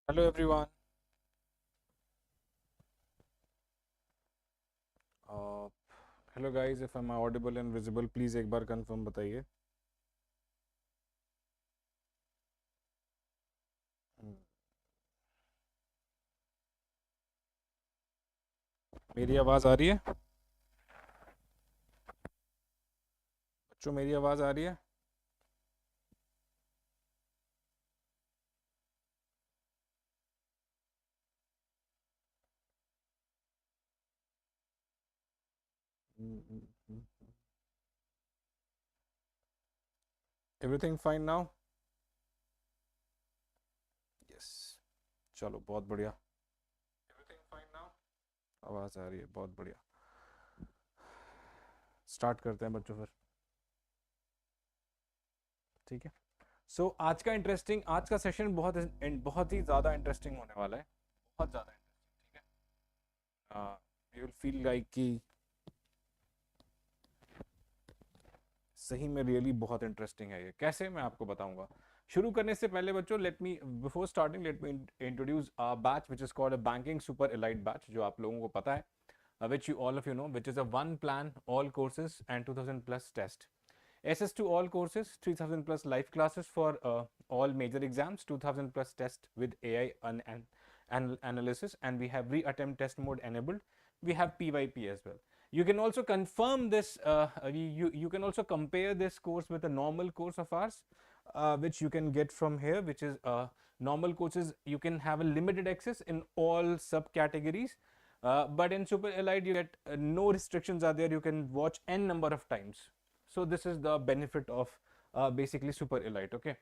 Hello everyone. Uh, Hello guys. If I'm audible and visible, please एक बार confirm बताइए. हम्म, मेरी आवाज़ आ रही है? बच्चों मेरी आवाज़ आ रही है? हम्म, हम्म, हम्म. Everything fine now? Yes. चलो बहुत बढ़िया. Everything fine now? आवाज़ आ रही है, बहुत बढ़िया. स्टार्ट करते हैं बच्चों फिर. ठीक है. सो आज का सेशन बहुत ही ज़्यादा इंटरेस्टिंग होने वाला है. बहुत ज़्यादा इंटरेस्टिंग. ठीक है. यू विल फील लाइक कि सही में रियली बहुत इंटरेस्टिंग है. ये कैसे, मैं आपको बताऊंगा. शुरू करने से पहले बच्चों, let me before starting let me introduce a batch which is called a banking super elite batch, जो आप लोगों को पता है, which you all of you know, which is a one plan all courses and 2000 plus test. SS to all courses, 3000 plus live classes for all major exams, 2000 plus test with AI and analysis, and we have re-attempt test mode enabled. We have PYP as well. You can also confirm this, you can also compare this course with a normal course of ours, which you can get from here, which is normal courses. You can have a limited access in all subcategories, but in Super Elite you get no restrictions are there. You can watch n number of times. So this is the benefit of basically Super Elite. Okay.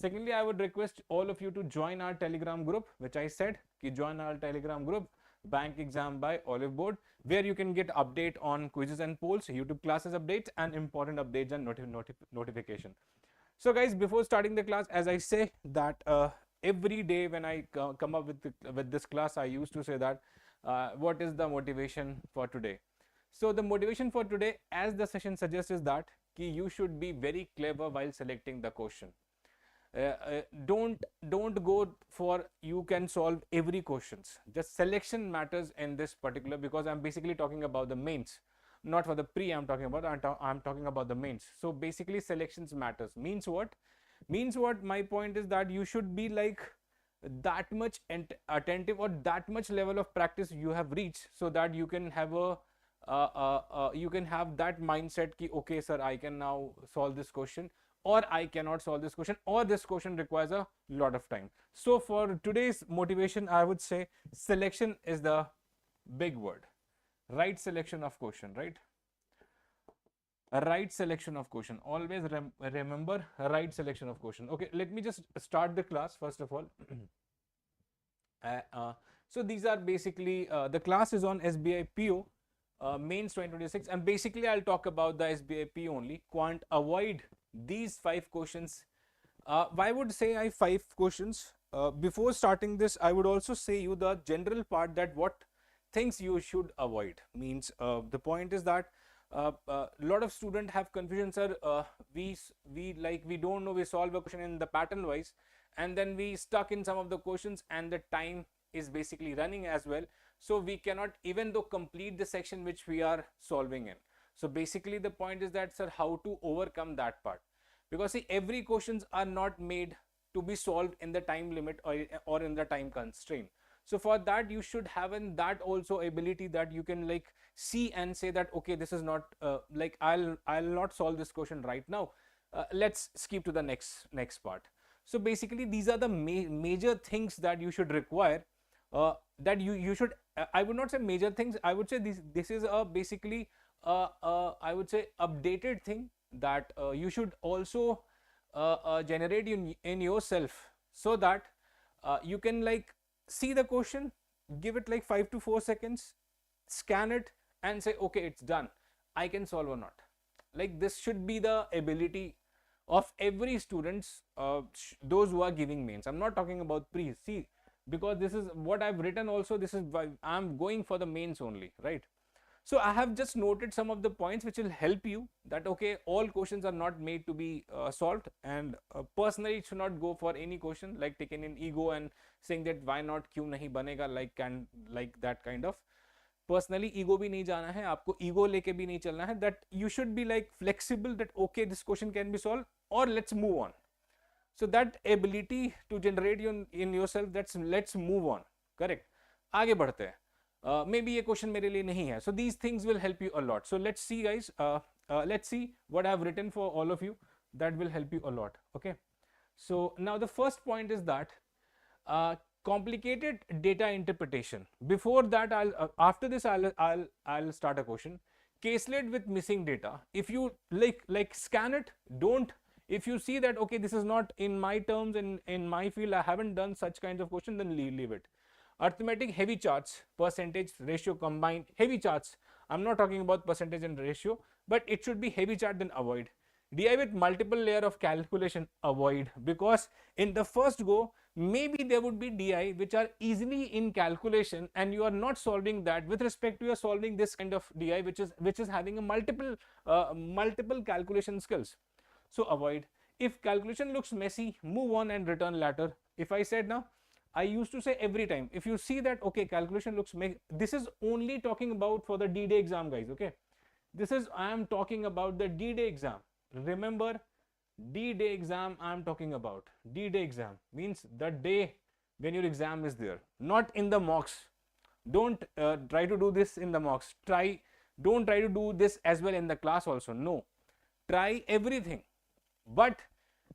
Secondly, I would request all of you to join our Telegram group, which I said ki join our Telegram group, Bank Exam by Oliveboard, where you can get update on quizzes and polls, YouTube classes updates, and important updates and notification. So guys, before starting the class, as I say that every day when I come up with this class, I used to say that what is the motivation for today. So the motivation for today, as the session suggests, is that you should be very clever while selecting the question. Don't go for you can solve every questions. Just selection matters in this particular, because I'm basically talking about the mains, not for the pre. I'm talking about I'm talking about the mains. So basically selections matters. Means what my point is that you should be like that much attentive, or that much level of practice you have reached, so that you can have a you can have that mindset ki okay sir, I can now solve this question, or I cannot solve this question, or this question requires a lot of time. So for today's motivation, I would say selection is the big word. Right selection of question, right? A right selection of question. Always remember right selection of question. Okay, let me just start the class first of all. Uh, uh, so these are basically the class is on SBI PO Mains 2026, and basically I'll talk about the SBI PO only. Quant, avoid these 5 questions. Why would say I 5 questions? Before starting this, I would also say you the general part that what things you should avoid. Means the point is that a lot of students have confusion, sir. We don't know, we solve a question in the pattern wise, and then we stuck in some of the questions, and the time is basically running as well, so we cannot even though complete the section which we are solving in. So basically the point is that, sir, how to overcome that part, because see, every questions are not made to be solved in the time limit, or in the time constraint. So for that you should have in that also ability that you can like see and say that okay, this is not like I'll not solve this question right now, let's skip to the next part. So basically these are the major things that you should require, that you should I would not say major things, I would say this is a basically I would say updated thing that you should also generate in yourself, so that you can like see the question, give it like 5 to 4 seconds, scan it, and say okay, it's done, I can solve or not. Like this should be the ability of every students, those who are giving mains. I'm not talking about pre, see, because this is what I've written also, this is why I'm going for the mains only, right? So I have just noted some of the points which will help you that okay, all questions are not made to be solved, and personally it should not go for any question like taking in ego and saying that why not, kyun nahi banega, like can, like that kind of. Personally ego bhi nahi jana hai, aapko ego leke bhi nahi chalna hai, that you should be like flexible that okay, this question can be solved or let's move on. So that ability to generate in yourself, that's let's move on, correct, आगे बढ़ते हैं. Maybe ये question मेरे लिए नहीं है. So these things will help you a lot. So let's see guys, let's see what I have written for all of you that will help you a lot. Okay, so now the first point is that complicated data interpretation. Before that, after this I'll start a question. Caselet with missing data. If you like scan it, don't. If you see that okay, this is not in my terms, in my field, I haven't done such kinds of question, then leave it. Arithmetic heavy charts, percentage, ratio, combined, heavy charts. I'm not talking about percentage and ratio, but it should be heavy chart, then avoid. DI with multiple layer of calculation, avoid, because in the first go, maybe there would be DI which are easily in calculation and you are not solving that. With respect to you are solving this kind of DI which is having a multiple calculation skills. So avoid. If calculation looks messy, move on and return later. If I said now, I used to say every time, if you see that okay, calculation looks messy, this is only talking about for the D-Day exam guys, okay. This is, I am talking about the D-Day exam. Remember, D-Day exam I am talking about. D-Day exam means the day when your exam is there, not in the mocks. Don't try to do this in the mocks. Don't try to do this as well in the class also. No, try everything. But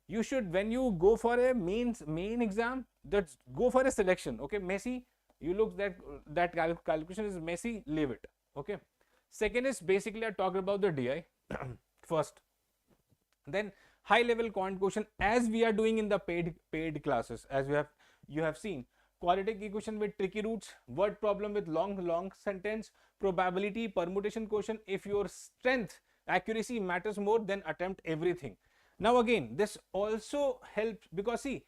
you should, when you go for a main exam, just go for a selection. Okay, messy, you look that calculation is messy, leave it. Okay. Second is basically I talked about the DI first. Then high level quant question, as we are doing in the paid classes, as you have seen. Quadratic equation with tricky roots, word problem with long sentence, probability, permutation question. If your strength, accuracy matters more, then attempt everything. Now again, this also helps because see,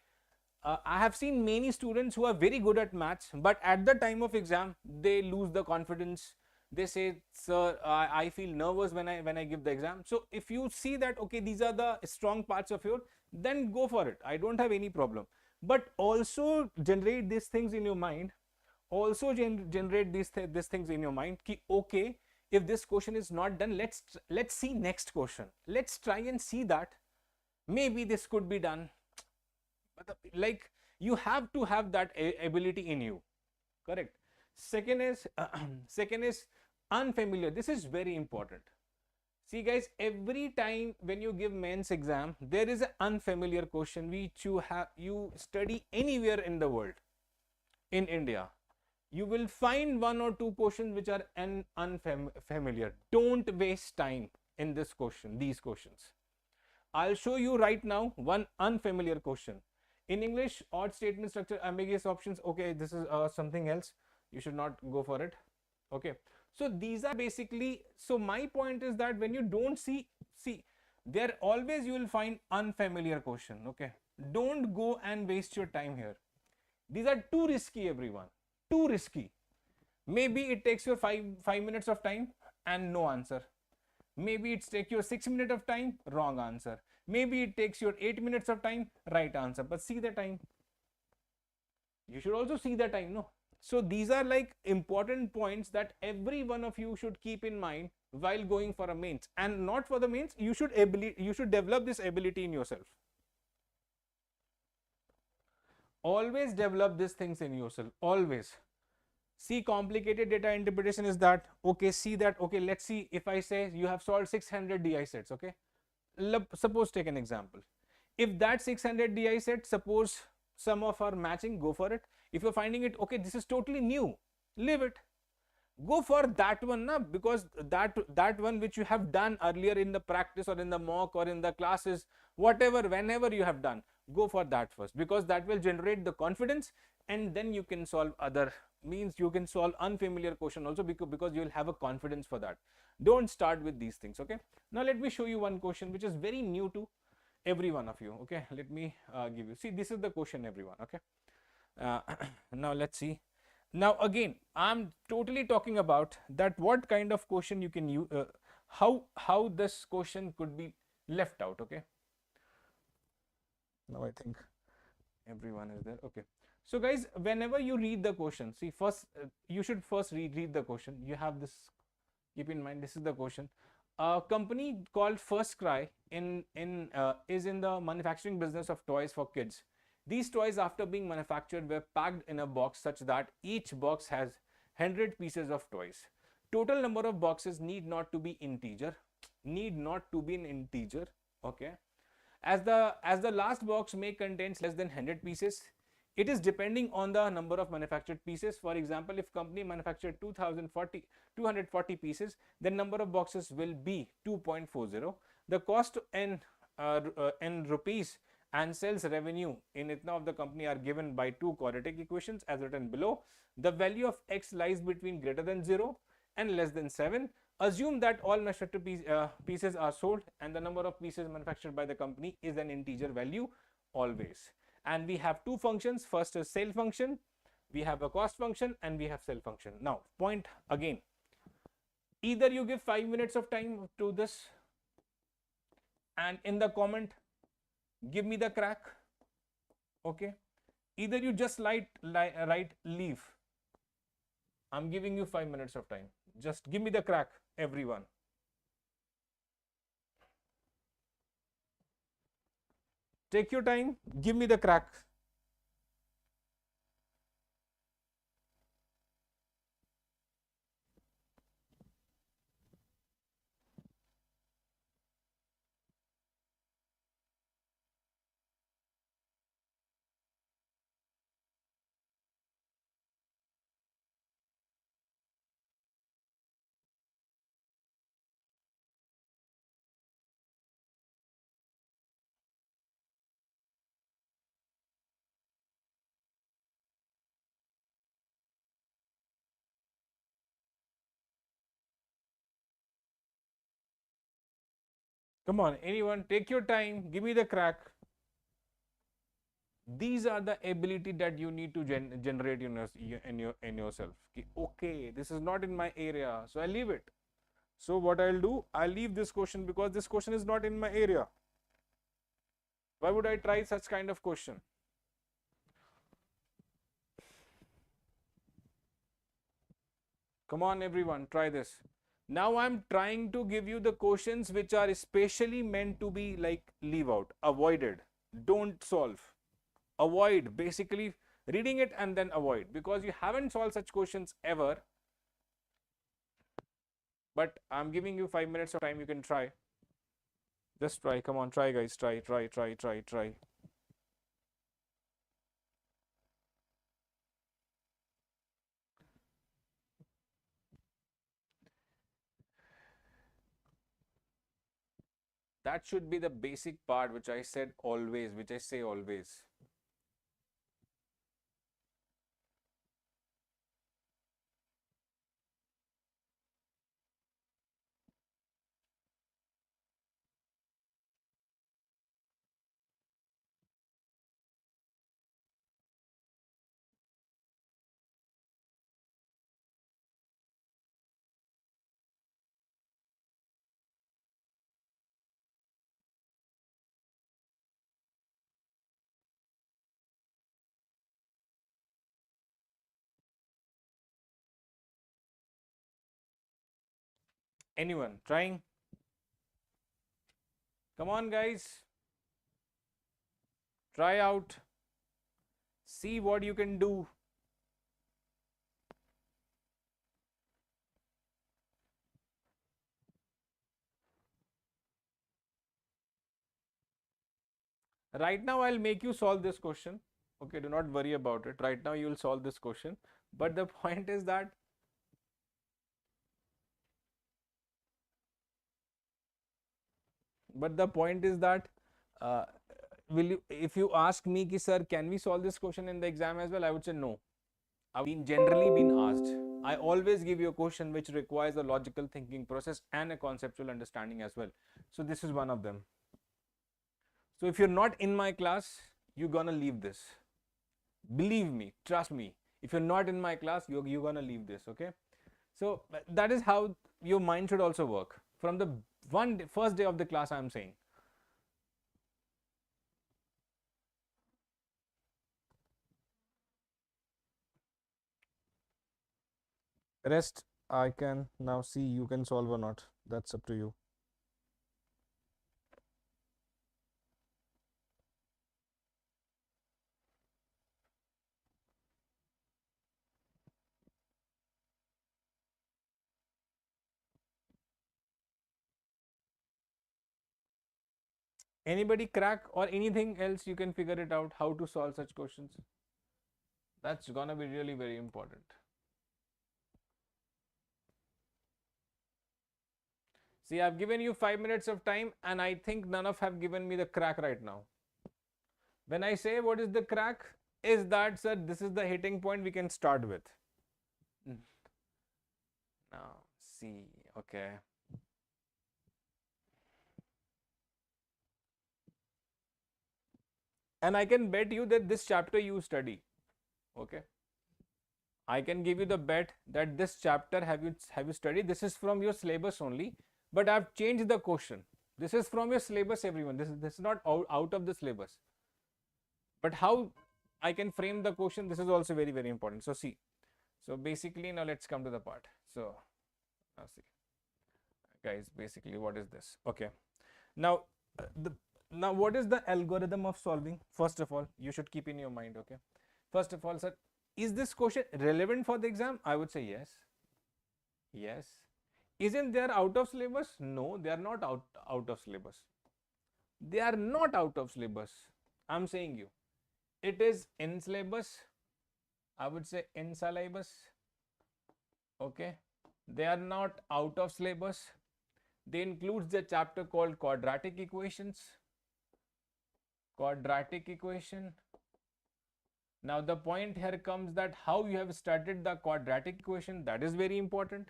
I have seen many students who are very good at maths, but at the time of exam, they lose the confidence. They say, sir, I feel nervous when I give the exam. So if you see that, okay, these are the strong parts of your, then go for it. I don't have any problem. But also generate these things in your mind. Also generate these things in your mind. Ki, okay, if this question is not done, let's see next question. Let's try and see that. Maybe this could be done. Like you have to have that ability in you. Correct. Second is unfamiliar. This is very important. See guys, every time when you give mains exam, there is an unfamiliar question which you study anywhere in the world. In India, you will find one or two questions which are unfamiliar. Don't waste time in this question, these questions. I'll show you right now one unfamiliar question. In English, odd statement structure, ambiguous options. Okay, this is something else. You should not go for it. Okay. So these are basically, so my point is that when you don't see, there always you will find unfamiliar question. Okay. Don't go and waste your time here. These are too risky, everyone. Too risky. Maybe it takes you 5 minutes of time and no answer. Maybe it takes you 6 minutes of time, wrong answer. Maybe it takes you 8 minutes of time, right answer. But see the time. You should also see the time, no? So these are like important points that every one of you should keep in mind while going for a mains. And not for the mains, you should develop this ability in yourself. Always develop these things in yourself. Always. See, complicated data interpretation is that, okay, see that, okay, let's see if I say you have solved 600 DI sets, okay. Suppose take an example. If that 600 DI set, suppose some of are matching, go for it. If you're finding it, okay, this is totally new, leave it. Go for that one, na, because that one which you have done earlier in the practice or in the mock or in the classes, whatever, whenever you have done, go for that first, because that will generate the confidence, and then you can solve other, means you can solve unfamiliar question also, because you will have a confidence for that. Don't start with these things. Okay, now let me show you one question which is very new to every one of you. Okay, let me give you, see, this is the question, everyone. Okay, now let's see. Now again, I'm totally talking about that what kind of question you can use, how this question could be left out. Okay. Now I think everyone is there. Okay. So guys, whenever you read the question, see first, you should first read the question. You have this, keep in mind, this is the question. A company called First Cry is in the manufacturing business of toys for kids. These toys, after being manufactured, were packed in a box such that each box has 100 pieces of toys. Total number of boxes need not to be integer. Need not to be an integer. Okay. As the last box may contains less than 100 pieces, it is depending on the number of manufactured pieces. For example, if company manufactured 240 pieces, then number of boxes will be 2.40. The cost in rupees and sales revenue in ITNA of the company are given by two quadratic equations as written below. The value of x lies between greater than 0 and less than 7. Assume that all manufactured pieces are sold and the number of pieces manufactured by the company is an integer value always. And we have two functions. First is sale function, we have a cost function, and we have sell function. Now point again, either you give 5 minutes of time to this and in the comment give me the crack. Okay, either you just write leave. I'm giving you 5 minutes of time. Just give me the crack, everyone. Take your time, give me the crack. Come on, anyone, take your time, give me the crack. These are the ability that you need to generate in yourself. Okay, this is not in my area, so I leave it. So what I'll do, I'll leave this question because this question is not in my area. Why would I try such kind of question? Come on, everyone, try this. Now I'm trying to give you the questions which are especially meant to be like leave out, avoided, don't solve, avoid, basically reading it and then avoid, because you haven't solved such questions ever. But I'm giving you 5 minutes of time, you can try. Just try, come on, try guys, try. That should be the basic part which I said always, which I say always. Anyone trying? Come on guys, try out, see what you can do. Right now I'll make you solve this question. Okay, do not worry about it. Right now you will solve this question. But the point is that uh, will you, if you ask me ki sir can we solve this question in the exam as well, I would say no. I've generally been asked. I always give you a question which requires a logical thinking process and a conceptual understanding as well. So this is one of them. So if you're not in my class, you're gonna leave this. Believe me, trust me. If you're not in my class, you're gonna leave this, okay? So that is how your mind should also work from the first day of the class, I'm saying. Rest, I can now see you can solve or not. That's up to you. Anybody crack or anything else you can figure it out how to solve such questions? That's gonna be really very important. See, I've given you 5 minutes of time and I think none of have given me the crack right now. When I say what is the crack, is that, sir, this is the hitting point we can start with. Now, see, okay. And I can bet you that this chapter you study, okay? I can give you the bet that this chapter have you studied. This is from your syllabus only, but I've changed the question. This is from your syllabus, everyone. This is not out of the syllabus. But how I can frame the question, this is also very, very important. So see, so basically now let's come to the part. So now see, guys, basically what is this? Okay, now now what is the algorithm of solving? First of all, you should keep in your mind. Okay, first of all, sir, is this question relevant for the exam? I would say yes. Yes. Isn't there out of syllabus? No, they are not out of syllabus. They are not out of syllabus. I'm saying you, it is in syllabus. I would say in syllabus. Okay, they are not out of syllabus. They includes the chapter called quadratic equations. Quadratic equation. Now the point here comes that how you have studied the quadratic equation, that is very important.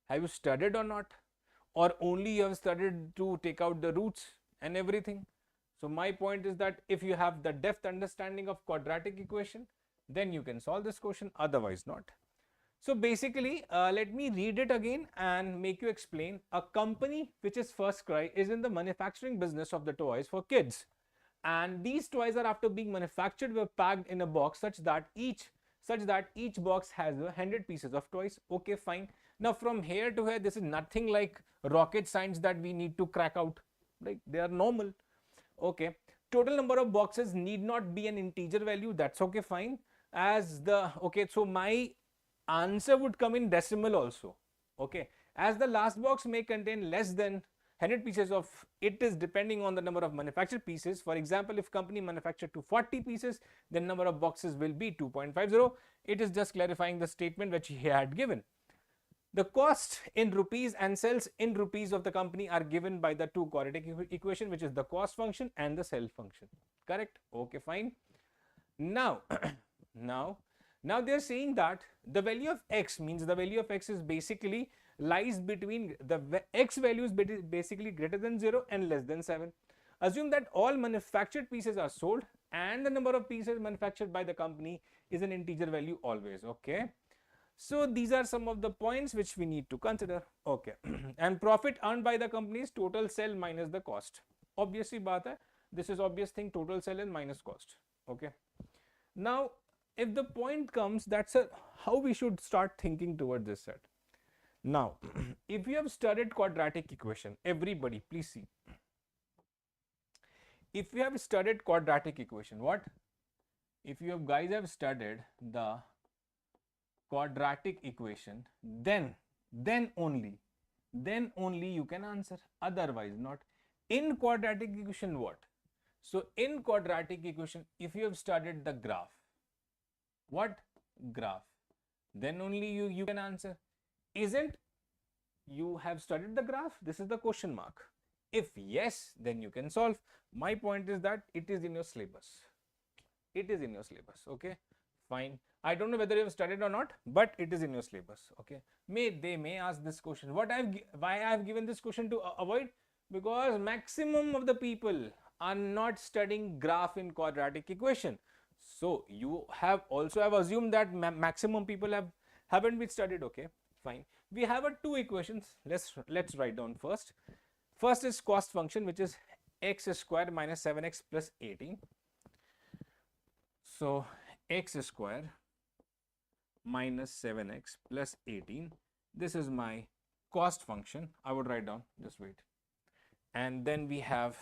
Have you studied or not? Or only you have studied to take out the roots and everything? So my point is that if you have the depth understanding of quadratic equation, then you can solve this question, otherwise not. So basically, let me read it again and make you explain. A company which is First Cry is in the manufacturing business of the toys for kids. And these toys are, after being manufactured, were packed in a box such that each box has 100 pieces of toys. Okay, fine. Now from here to here, this is nothing like rocket science that we need to crack out. Like, they are normal. Okay. Total number of boxes need not be an integer value. That's okay, fine. As the, okay, so my answer would come in decimal also. Okay. As the last box may contain less than 100 pieces of, it is depending on the number of manufactured pieces. For example, if company manufactured 240 pieces, then number of boxes will be 2.50. It is just clarifying the statement which he had given. The cost in rupees and sales in rupees of the company are given by the two quadratic equation, which is the cost function and the sell function. Correct? Okay, fine. Now, now they're saying that the value of x, means the value of x is basically lies between the x value is basically greater than 0 and less than 7. Assume that all manufactured pieces are sold and the number of pieces manufactured by the company is an integer value always. Okay. So these are some of the points which we need to consider. Okay. And profit earned by the company is total sell minus the cost. Obviously baat hai, this is obvious thing, total sell and minus cost. Okay. Now if the point comes, that's how we should start thinking toward this set. Now if you have studied quadratic equation, everybody please see, if you have studied quadratic equation, what if you have guys have studied the quadratic equation, then only you can answer, otherwise not. In quadratic equation, what? So in quadratic equation, if you have studied the graph, what graph, then only you can answer. Isn't you have studied the graph? This is the question mark. If yes, then you can solve. My point is that it is in your syllabus. It is in your syllabus. Okay, fine. I don't know whether you have studied or not, but it is in your syllabus. Okay, they may ask this question. Why I have given this question to avoid? Because maximum of the people are not studying graph in quadratic equation. So you have also have assumed that maximum people haven't been studied. Okay, fine. We have a two equations. Let's write down first. First is cost function, which is x square minus 7x plus 18. So x square minus 7x plus 18. This is my cost function. I would write down, just wait. And then we have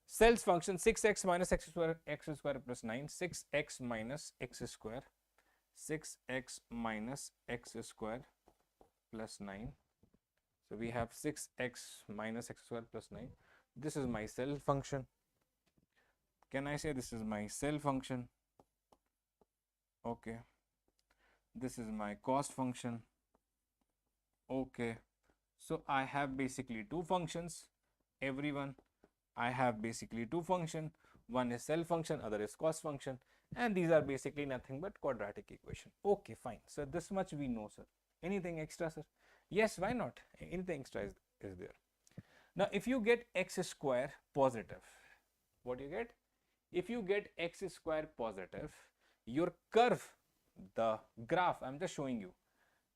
sales function 6x minus x square plus 9, 6x minus x square, 6x minus x square plus 9. So we have 6x minus x square plus 9. This is my cell function. Can I say this is my cell function? Okay. This is my cost function. Okay. So I have basically two functions. Everyone, I have basically two functions. One is cell function, other is cost function. And these are basically nothing but quadratic equation. Okay, fine. So this much we know, sir. Anything extra, sir? Yes, why not? Anything extra is there. Now, if you get x square positive, what do you get? If you get x square positive, your curve, the graph, I'm just showing you,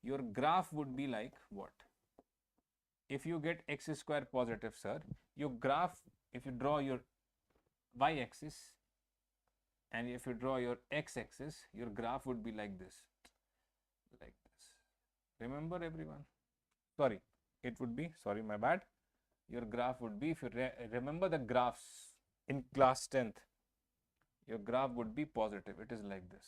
your graph would be like what? If you get x square positive, sir, your graph, if you draw your y-axis and if you draw your x-axis, your graph would be like this. Like this. Remember, everyone? Sorry, it would be, sorry, my bad. Your graph would be, if you remember the graphs in class 10th, your graph would be positive. It is like this.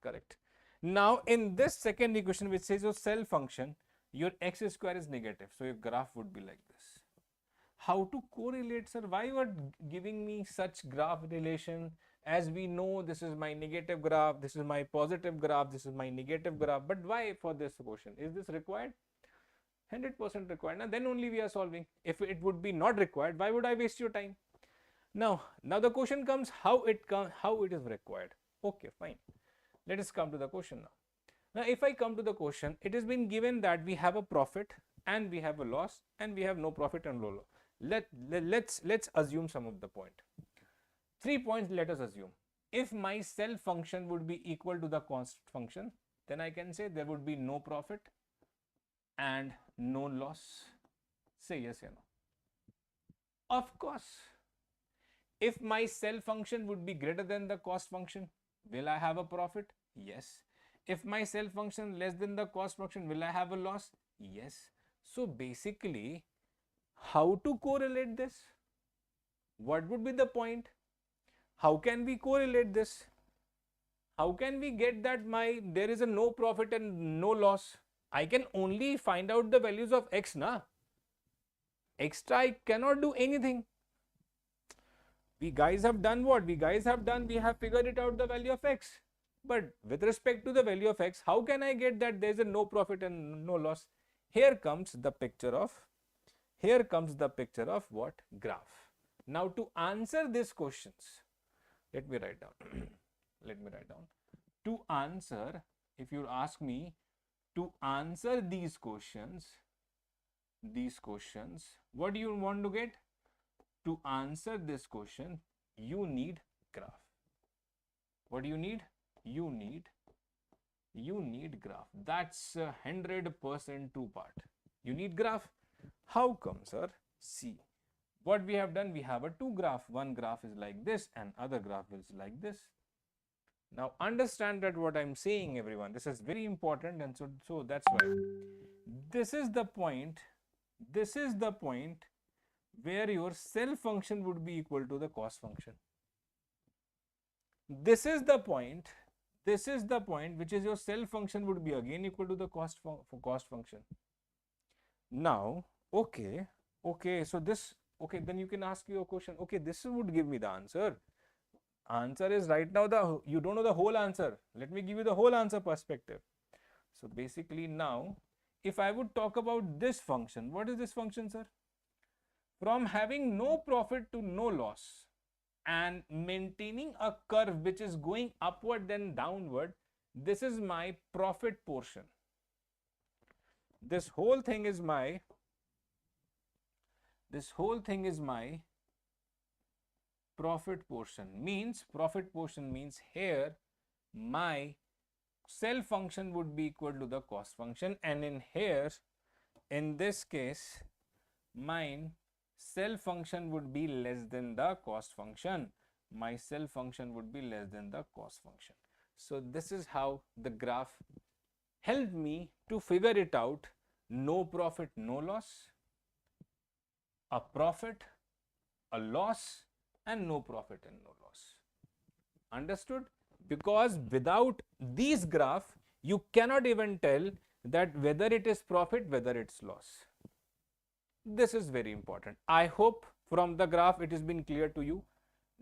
Correct. Now, in this second equation, which says your cell function, your x square is negative. So, your graph would be like this. How to correlate, sir? Why you are giving me such graph relation? As we know, this is my negative graph, this is my positive graph, this is my negative graph. But why for this question? Is this required? 100% required. Now, then only we are solving. If it would be not required, why would I waste your time? Now the question comes how it is required. Okay, fine. Let us come to the question now. Now, if I come to the question, it has been given that we have a profit and we have a loss and we have no profit and no loss. Let's assume some of the point. 3 points let us assume. If my cell function would be equal to the cost function, then I can say there would be no profit and no loss. Say yes or no. Of course. If my cell function would be greater than the cost function, will I have a profit? Yes. If my cell function less than the cost function, will I have a loss? Yes. So basically, how to correlate this? What would be the point? How can we correlate this? How can we get that there is a no profit and no loss? I can only find out the values of x, na? Extra I cannot do anything. We guys have done what? We have figured it out the value of x. But with respect to the value of x, how can I get that there is a no profit and no loss? Here comes the picture of what? Graph. Now to answer these questions, let me write down. To answer, if you ask me to answer these questions, what do you want to get? To answer this question, you need graph. What do you need? You need graph. That's 100% two part. You need graph. How come, sir? See, what we have done, we have a two graph. One graph is like this and other graph is like this. Now understand that what I'm saying, everyone. This is very important, and so that's why this is the point. This is the point where your cell function would be equal to the cost function. This is the point which is your cell function would be again equal to the cost function. Now, okay, so this, okay, then you can ask your question, okay, this would give me the answer. Answer is right now you don't know the whole answer. Let me give you the whole answer perspective. So basically now, if I would talk about this function, what is this function, sir? From having no profit to no loss and maintaining a curve which is going upward then downward, this is my profit portion. This whole thing is my profit portion means here my self function would be equal to the cost function, and in here, in this case, mine self function would be less than the cost function. My self function would be less than the cost function. So this is how the graph helped me to figure it out. No profit, no loss, a profit, a loss, and no profit and no loss. Understood? Because without these graph, you cannot even tell that whether it is profit, whether it's loss. This is very important. I hope from the graph it has been clear to you.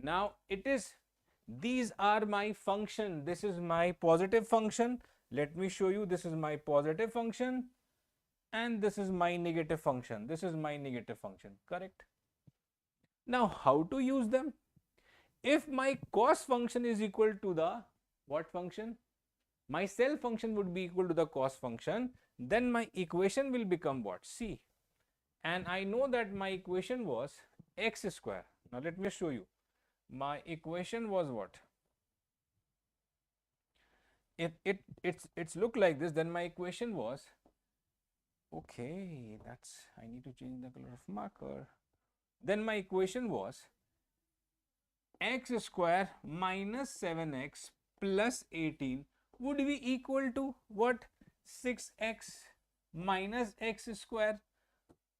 Now these are my function. This is my positive function. Let me show you. This is my positive function and this is my negative function. This is my negative function, correct? Now how to use them? If my cost function is equal to the what function? My self function would be equal to the cost function, then my equation will become what? C. And I know that my equation was x square. Now let me show you. My equation was what? If it's look like this, then my equation was, okay, I need to change the color of marker. Then my equation was x square minus 7x plus 18 would be equal to what? 6x minus x square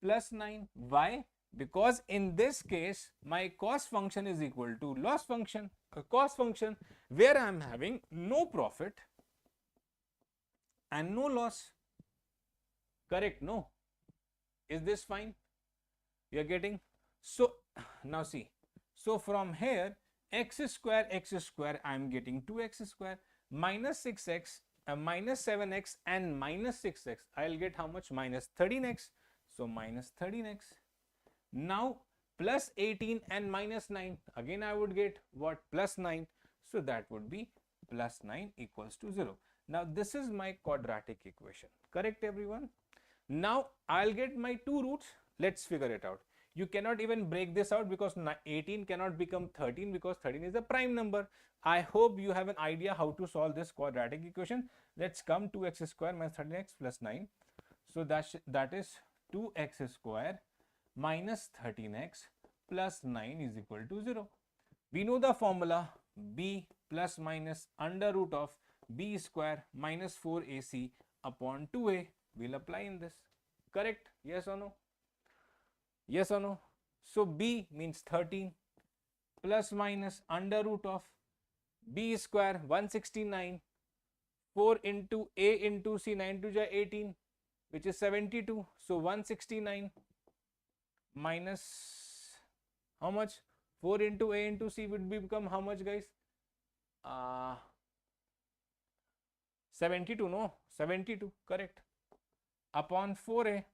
plus 9. Why? Because in this case, my cost function is equal to loss function, a cost function, where I am having no profit and no loss. Correct? No? Is this fine? You are getting? So now see. So from here, x square I am getting 2x square minus 6x minus 7x and minus 6x. I will get how much? Minus 13x. So minus 13x. Now plus 18 and minus 9. Again I would get what? Plus 9. So that would be plus 9 equals to 0. Now this is my quadratic equation. Correct everyone? Now I'll get my two roots. Let's figure it out. You cannot even break this out because 18 cannot become 13 because 13 is a prime number. I hope you have an idea how to solve this quadratic equation. Let's come to x square minus 13x plus 9. So that is 2x square minus 13x plus 9 is equal to 0. We know the formula b plus minus under root of b square minus 4ac upon 2a. We'll apply in this. Correct? Yes or no? Yes or no? So b means 13 plus minus under root of b square 169, 4 into a into c, 9 to 18, which is 72. So 169 minus how much? 4 into a into c would become how much, guys? 72, no? 72, correct. Upon 4a,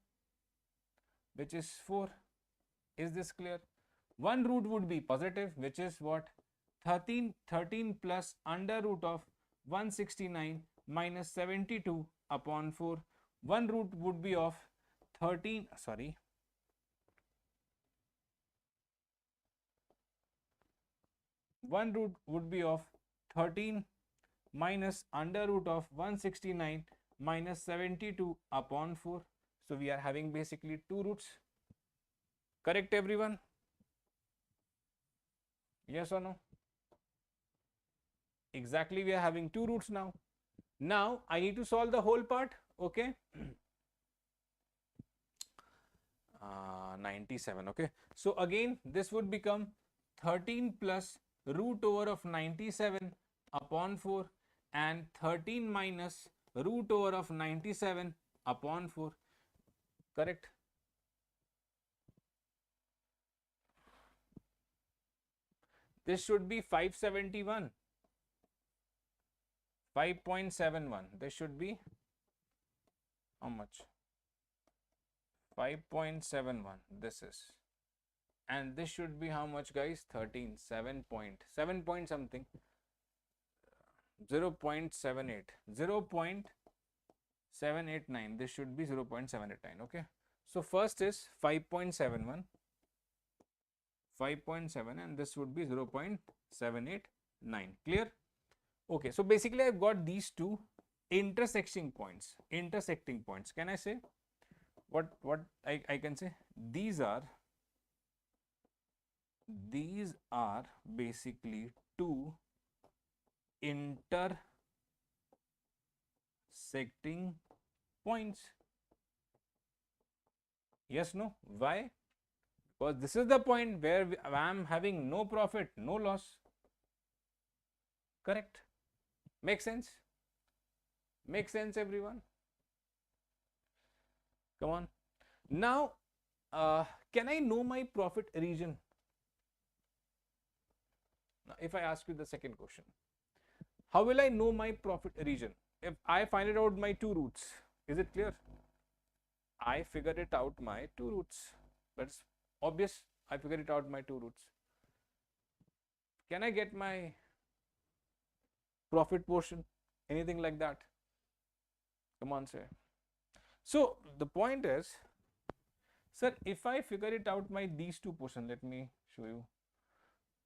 which is 4. Is this clear? One root would be positive, which is what? 13 plus under root of 169 minus 72 upon 4. One root would be of 13, sorry. One root would be of 13 minus under root of 169 minus 72 upon 4. So we are having basically two roots. Correct everyone? Yes or no? Exactly, we are having two roots now. Now I need to solve the whole part. Okay. 97. Okay. So again this would become 13 plus root over of 97 upon 4 and 13 minus root over of 97 upon 4. Correct? This should be 571. 5.71. This should be how much? 5.71. This is. And this should be how much, guys? 13. 7 point something. 0.78. 0.789. This should be 0.789. Okay. So first is 5.71. 5.7 and this would be 0.789. Clear? Okay, so basically I've got these two intersecting points. Can I say what I can say? These are basically two intersecting points. Yes, no? Why? Because this is the point where I am having no profit, no loss. Correct? Make sense? Make sense, everyone? Come on. Now, can I know my profit region? Now, if I ask you the second question, how will I know my profit region? If I find it out my two routes, is it clear? I figure it out my two routes. That's obvious. I figure it out my two routes. Can I get my profit portion? Anything like that? Come on, say. So the point is, sir, if I figure it out my these two portion, let me show you.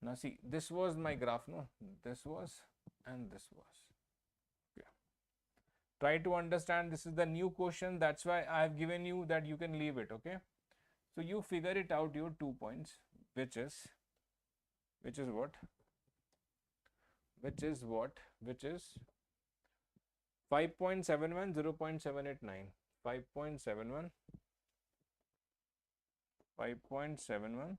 Now see, this was my graph, no? This was and this was. Okay. Try to understand, this is the new question. That's why I have given you that you can leave it, okay? So you figure it out your 2 points, which is what? Which is 5.71, 0.789. 5.71, 5.71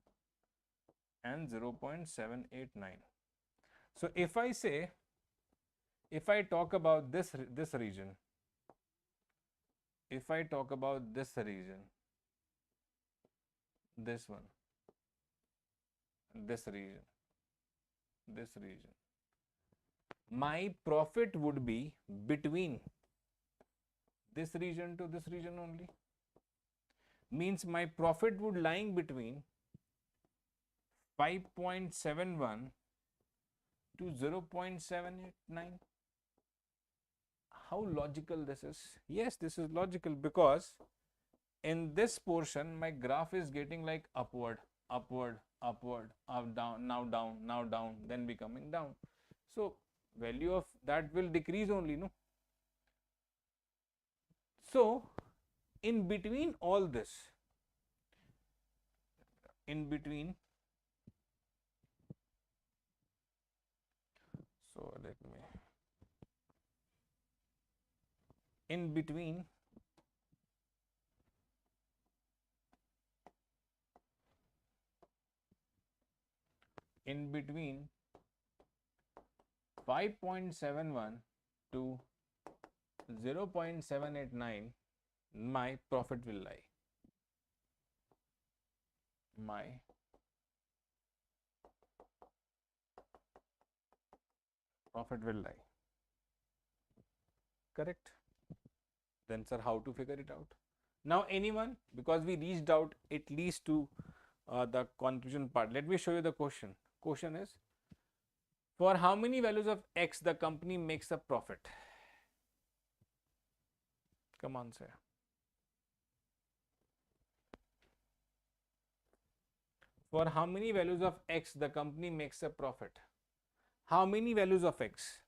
and 0.789. So if I say, if I talk about this region, if I talk about this region, this one, this region, my profit would be between this region to this region only. Means my profit would lying between 5.71 to 0.789. How logical this is? Yes, this is logical, because in this portion my graph is getting like upward, up, down, now down, then becoming down. So value of that will decrease only, no? So in between all this, in between, so let me, in between 5.71 to 0.789, my profit will lie. My profit will lie. Correct? Then, sir, how to figure it out? Now, anyone, because we reached out at least to the conclusion part, let me show you the question. Question is, for how many values of X the company makes a profit? Come on, sir. For how many values of X the company makes a profit? How many values of X?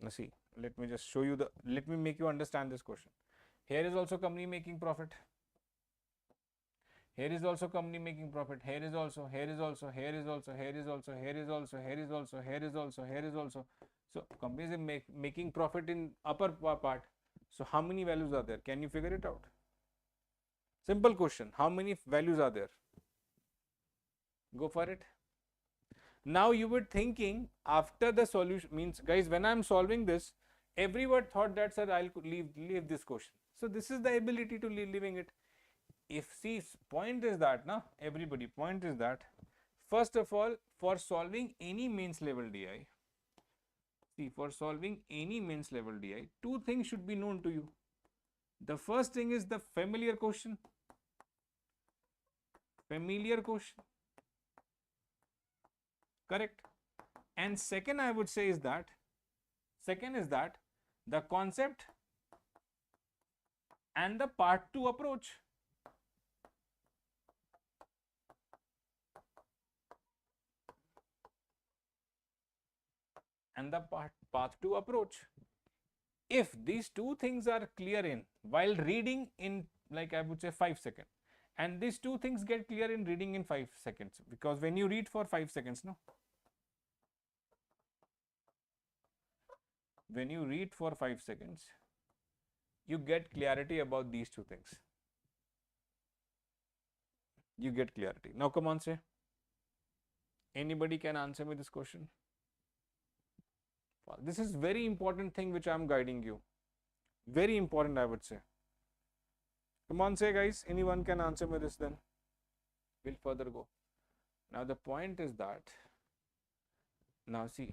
Now see, let me just show you the, let me make you understand this question. Here is also company making profit. Here is also company making profit. Here is also, here is also, here is also, here is also, here is also, here is also, here is also, here is also. So companies are making profit in upper part. So how many values are there? Can you figure it out? Simple question. How many values are there? Go for it. Now you were thinking after the solution, means guys, when I am solving this, everyone thought that, sir, I'll leave this question. So this is the ability to leaving it. If see, point is that, na, everybody, point is that, first of all, for solving any mains level DI, see, for solving any mains level DI, two things should be known to you. The first thing is the familiar question. Familiar question. Correct? And second, I would say is that, the concept and the part 2 approach. and the path to approach. If these two things are clear in while reading in, like I would say, 5 seconds, and these two things get clear in reading in 5 seconds, because when you read for 5 seconds, no, when you read for 5 seconds, you get clarity about these two things. You get clarity. Now come on, say, anybody can answer me this question? This is very important thing which I am guiding you. Very important, I would say. Come on, say guys, anyone can answer me this, then we'll further go. Now the point is that, now see,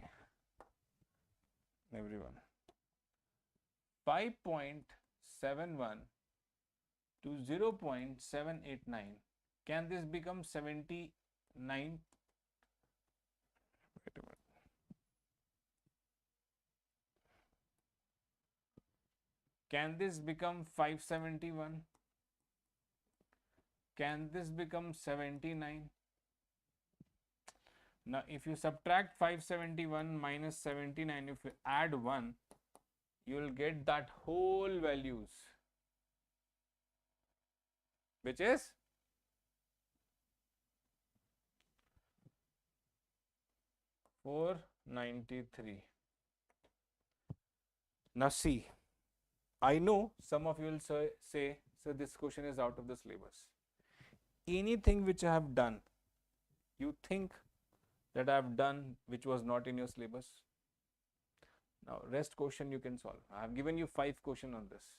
everyone, 5.71 to 0.789, can this become 79? Wait a minute. Can this become 571? Can this become 79? Now, if you subtract 571 minus 79, if you add 1, you will get that whole values, which is 493. Now see, I know some of you will say, so this question is out of the syllabus. Anything which I have done, you think that I have done which was not in your syllabus? Now, rest question you can solve. I have given you 5 questions on this.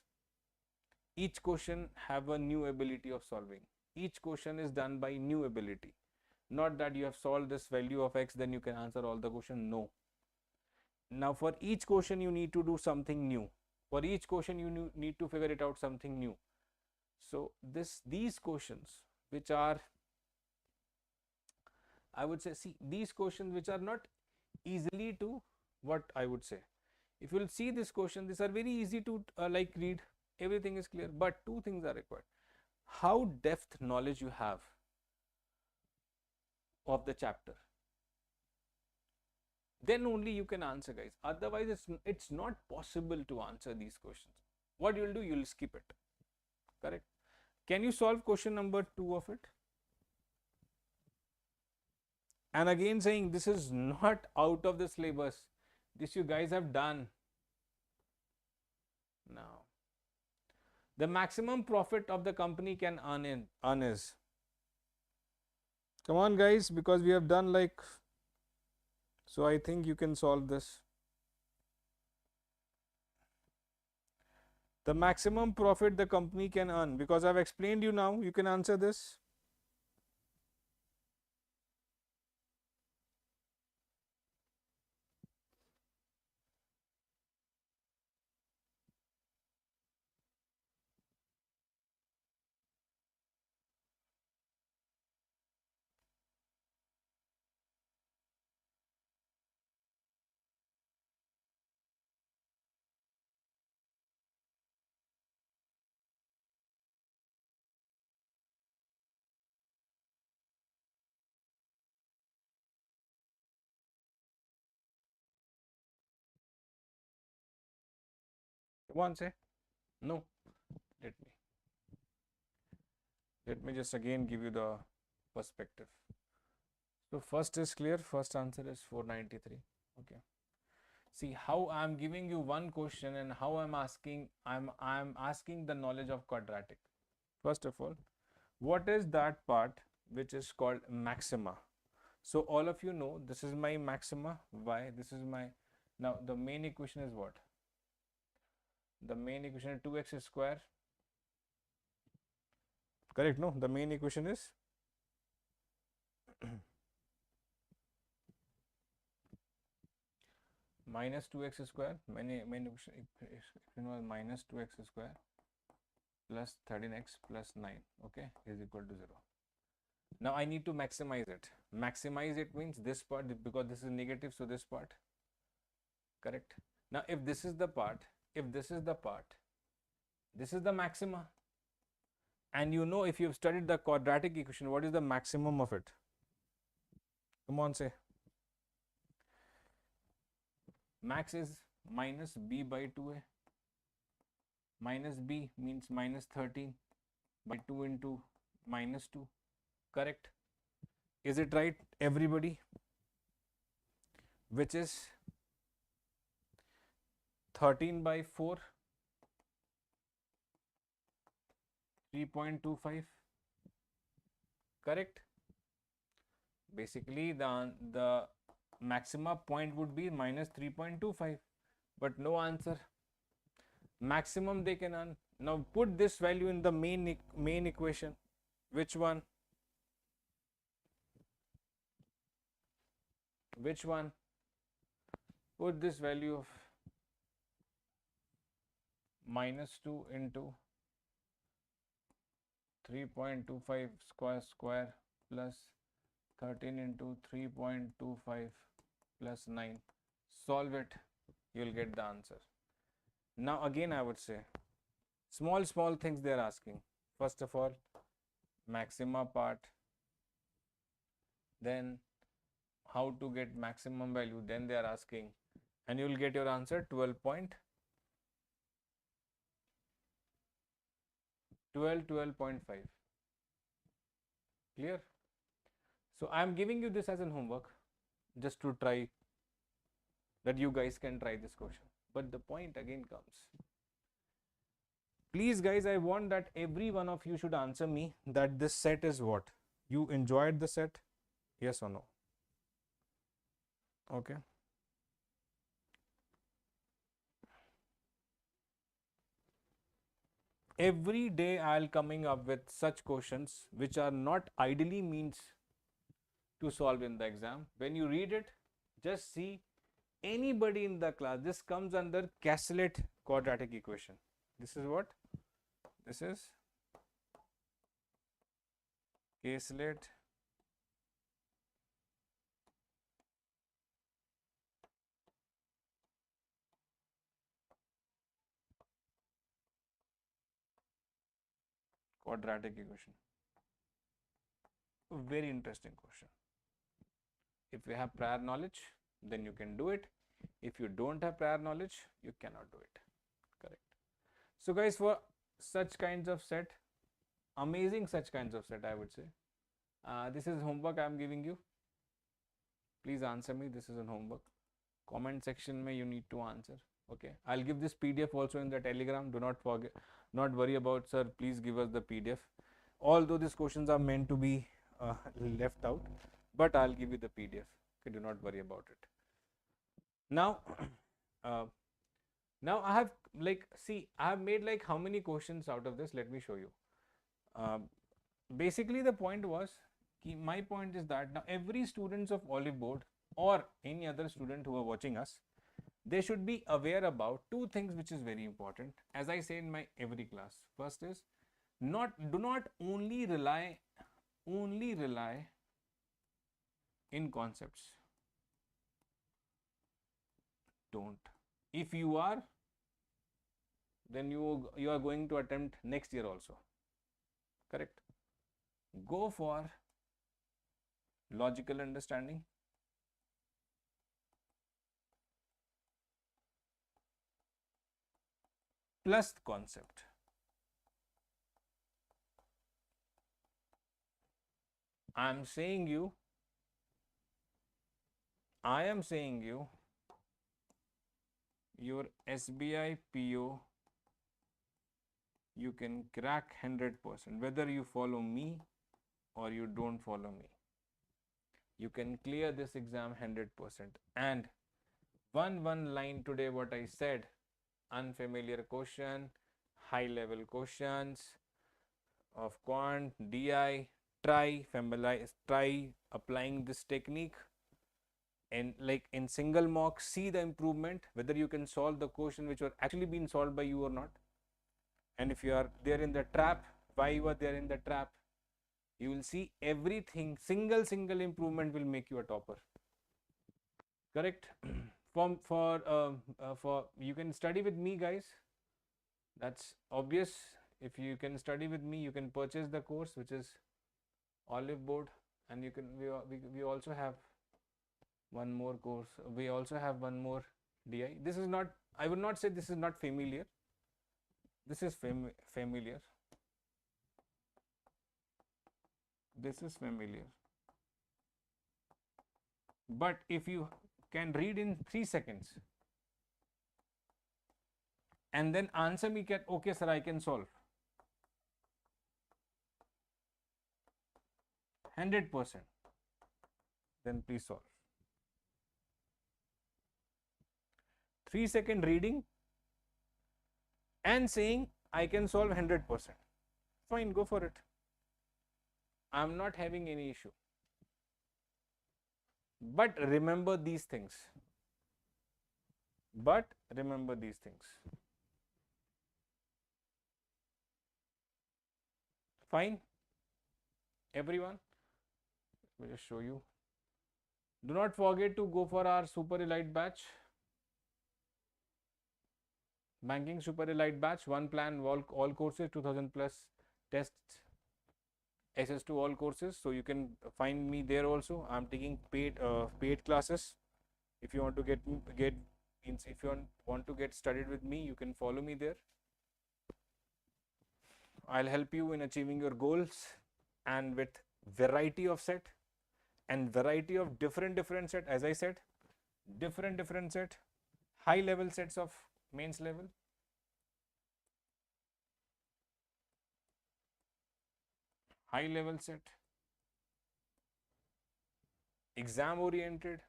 Each question have a new ability of solving. Each question is done by new ability. Not that you have solved this value of x, then you can answer all the question. No. Now, for each question you need to do something new. For each question you need to figure it out something new. So these questions which are, I would say, see, these questions which are not easily to, what I would say, if you will see this question, these are very easy to like read, everything is clear, but 2 things are required. How depth knowledge you have of the chapter, then only you can answer, guys. Otherwise it's not possible to answer these questions. What you will do, you will skip it. Correct? Can you solve question number 2 of it? And again saying, this is not out of the syllabus. This you guys have done. Now, the maximum profit of the company can earn is. Come on guys, because we have done like, so I think you can solve this. The maximum profit the company can earn, because I've explained you now, you can answer this. One say no. Let me just again give you the perspective. So first is clear, first answer is 493. Okay. See how I'm giving you one question and how I'm asking the knowledge of quadratic. First of all, what is that part which is called maxima? So all of you know this is my maxima. Why? This is my, now the main equation is what? The main equation is 2x square. Correct? No, the main equation is minus 2x square. Main equation was minus 2x square plus 13x plus 9, okay, is equal to 0. Now I need to maximize it. Maximize it means this part, because this is negative, so this part. Correct? Now if this is the part, this is the maxima. And you know, if you've studied the quadratic equation, what is the maximum of it? Come on, say. Max is minus b by 2a. Minus b means minus 13 by 2 into minus 2. Correct? Is it right, everybody? Which is 13 by 4, 3.25. Correct? Basically, the maxima point would be minus 3.25, but no answer. Maximum they can earn. Now put this value in the main equation. Which one? Which one? Put this value of minus 2 into 3.25 square plus 13 into 3.25 plus 9. Solve it. You will get the answer. Now again I would say, small things they are asking. First of all, maxima part, then how to get maximum value, then they are asking, and you will get your answer 12.5. Clear? So I am giving you this as an homework just to try, that you guys can try this question. But the point again comes, please guys, I want that every one of you should answer me that this set is what? You enjoyed the set? Yes or no? Okay. Every day I'll coming up with such questions which are not ideally means to solve in the exam. When you read it, just see anybody in the class. This comes under Castellet quadratic equation. This is what? This is Castellet quadratic equation. A very interesting question. If you have prior knowledge, then you can do it. If you don't have prior knowledge, you cannot do it. Correct. So guys, for such kinds of set, amazing such kinds of set, I would say, this is homework I am giving you. Please answer me. This is a homework. Comment section mein you need to answer. Okay, I'll give this PDF also in the Telegram. Do not forget, not worry about, sir, please give us the PDF. Although these questions are meant to be left out, but I'll give you the PDF. Okay, do not worry about it. Now, now I have I have made like how many questions out of this? Let me show you. Basically, the point was, my point is that now every students of Oliveboard or any other student who are watching us, they should be aware about two things which is very important. As I say in my every class, first is do not only rely in concepts. Don't. If you are, then you are going to attempt next year also. Correct? Go for logical understanding, plus concept. I am saying you your SBI PO you can crack 100%, whether you follow me or you don't follow me. You can clear this exam 100%. And one line today what I said, unfamiliar question, high level questions of Quant, DI, try applying this technique, and like in single mock, see the improvement, whether you can solve the question which were actually being solved by you or not. And if you are there in the trap, why you are there in the trap, you will see everything, single improvement will make you a topper. Correct? For you can study with me, guys. That's obvious. If you can study with me, you can purchase the course, which is Oliveboard, and you can we also have one more course. We also have one more DI. This is not, I would not say this is not familiar. This is familiar. This is familiar. But if you can read in 3 seconds and then answer me, okay sir, I can solve 100%, then please solve. 3-second reading and saying I can solve 100%. Fine, go for it. I'm not having any issue. But remember these things. But remember these things. Fine, everyone. Let me just show you. Do not forget to go for our Super Elite batch. Banking Super Elite batch, one plan, all courses, 2000 plus tests, SS2 all courses. So you can find me there also. I'm taking paid classes. If you want to if you want to get studied with me, you can follow me there. I'll help you in achieving your goals, and with variety of set and variety of different set. As I said, different set, high level sets of mains level, high level set, exam oriented,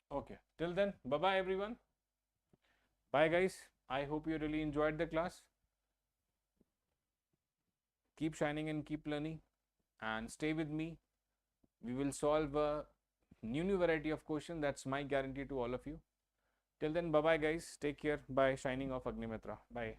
okay. Till then, bye bye everyone. Bye guys. I hope you really enjoyed the class. Keep shining and keep learning, and stay with me. We will solve a new variety of questions. That's my guarantee to all of you. Till then, bye bye guys. Take care. Bye. Shining off, Agnimitra. Bye.